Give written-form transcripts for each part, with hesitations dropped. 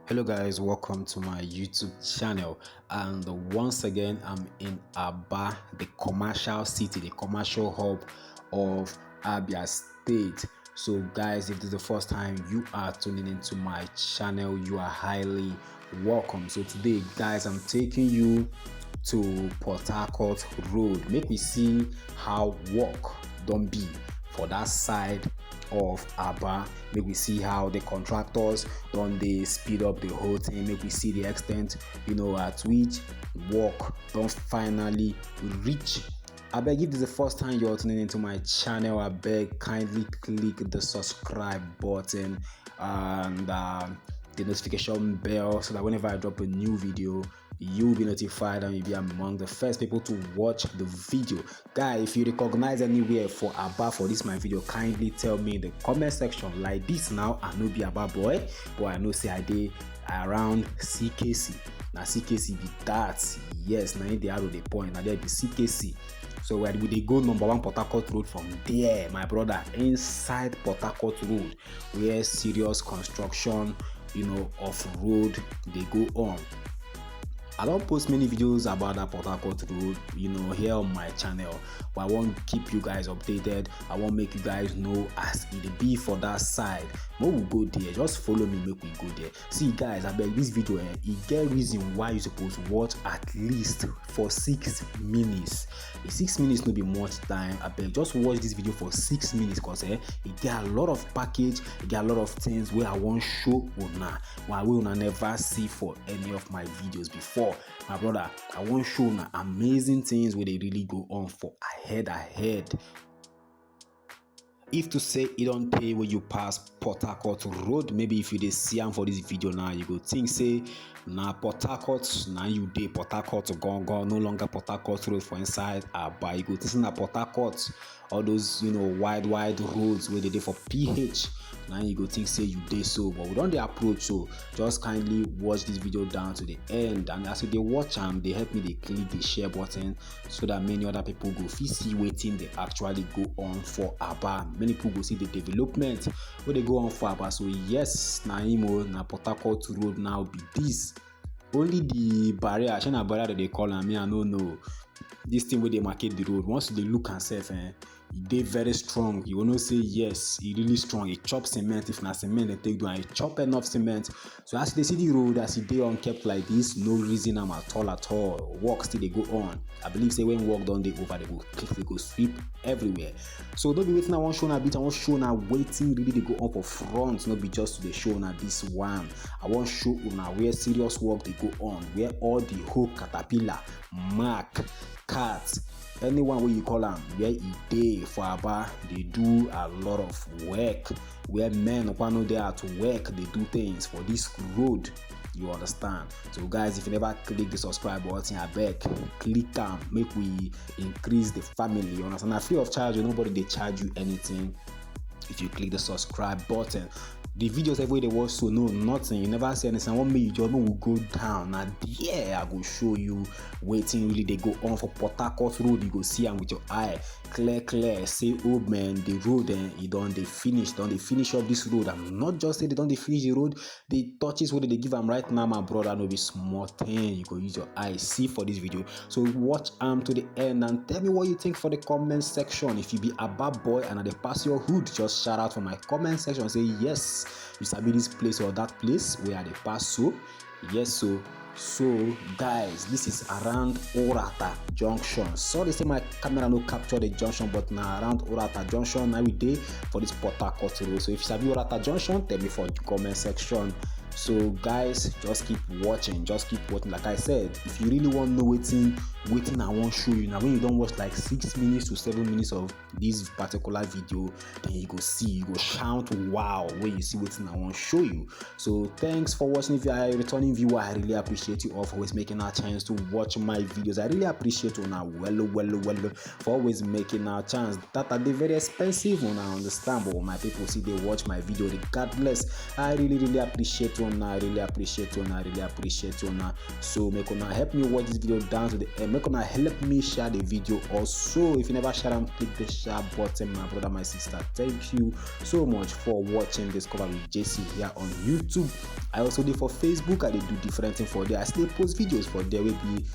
Hello guys, welcome to my YouTube channel, and once again I'm in Aba, the commercial city, the commercial hub of Abia State. So guys, if this is the first time you are tuning into my channel, you are highly welcome. So today guys, I'm taking you to Portharcourt Road. Make we see how work don't be for that side of Aba. Make we see how the contractors don't they speed up the whole thing. Make we see the extent at which work don't finally reach. I beg, if this is the first time you're tuning into my channel, I beg kindly click the subscribe button and the notification bell so that whenever I drop a new video, you'll be notified and you'll be among the first people to watch the video. Guy, if you recognize anywhere for Aba for this my video, kindly tell me in the comment section. Like this now, I know be Aba boy, but I know say I did around CKC. Now CKC be that, yes, now they are the point. Now there be CKC. So where would they go? Number 1 Portharcourt Road. From there, my brother, inside Portharcourt Road, where serious construction of road they go on. I don't post many videos about that Portharcourt Road, here on my channel, but I want to keep you guys updated. I want to make you guys know as it be for that side. When we go there, just follow me, make we go there. See guys, I beg this video, it get reason why you supposed to watch at least for 6 minutes. The 6 minutes no be much time. I beg just watch this video for 6 minutes because it get a lot of package, it get a lot of things where I want show una, why we una never see for any of my videos before. My brother, I want show una amazing things where they really go on for ahead. If to say it don't pay when you pass Portharcourt Road, maybe if you dey see am for this video now, you go think say na Portharcourt, now you dey Portharcourt gone, no longer Portharcourt Road for inside Aba. You go think say na Portharcourt, all those wide roads where they dey for PH. Now you go think say you dey so, but we don't dey approach. So just kindly watch this video down to the end, and as you dey watch am, they help me dey click the share button so that many other people go fit see wetin they actually go on for Aba. Many people go see the development where they go on for Aba. So yes, na Portharcourt Road now be this. Only the barrier, China barrier that they call am, I don't know. This thing where they market the road, once they look and say, they very strong. You will not say yes, it really strong. It chop cement. If not cement, they take down. It chop enough cement. So as they see the road, as they unkept like this, no reason I'm at all. Work still they go on. I believe say when work done, they over, they go sweep everywhere. So don't be waiting. I want show a bit. I want show now waiting. Really they go on for front. Not be just to the show now this one. I want show now where serious work they go on. Where all the whole caterpillar, mark, cats, anyone where you call them, where it day for Aba, they do a lot of work. Where men upon they are to work, they do things for this road. You understand? So guys, if you never click the subscribe button, I beg, click them, make we increase the family. You understand? Now, free of charge, nobody they charge you anything if you click the subscribe button. The videos every day watch, so no nothing, you never see anything. One minute your will go down. Now yeah, I go show you waiting really they go on for Portharcourt Road. You go see them with your eye clear. Say, oh man, the road and they finish up this road. I'm not just say they don't they finish the road, the touches where they give them right now, my brother. No be small thing. You go use your eye see for this video. So watch to the end and tell me what you think for the comment section. If you be a bad boy and they pass your hood, just shout out for my comment section. Say yes, you sabi this place or that place where they pass. So yes, so guys, this is around Orata Junction. Sorry say my camera no capture the junction, but now around Orata Junction now we day for this Portharcourt Road. So if you sabi Orata Junction, tell me for the comment section. So guys, just keep watching. Like I said, if you really want to know waiting I won't show you. Now when you don't watch like 6 minutes to 7 minutes of this particular video, then you go see, you go shout wow when you see waiting I won't show you. So thanks for watching. If you are a returning viewer, I really appreciate you all for always making our chance to watch my videos. I really appreciate you now well for always making our chance. That are they very expensive when I understand, but when my people see they watch my video regardless, I really appreciate you una. I really appreciate una. So make una help me watch this video down to the end. Make una help me share the video also. If you never share them, click the share button, my brother, my sister. Thank you so much for watching Discover with JC here on YouTube. I also do for Facebook. I do different things for there. I still post videos for there. Will be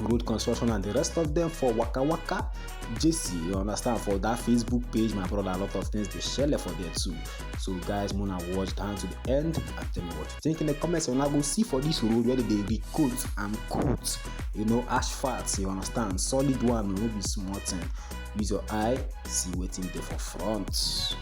road construction and the rest of them for Waka Waka JC, you understand, for that Facebook page, my brother. A lot of things they share for there too. So guys, wanna watch down to the end and tell me what you think in the comments. When I go see for this road where they recoat and coat, you know, asphalt, you understand, solid one, no be small thing. Use your eye, see waiting there for front.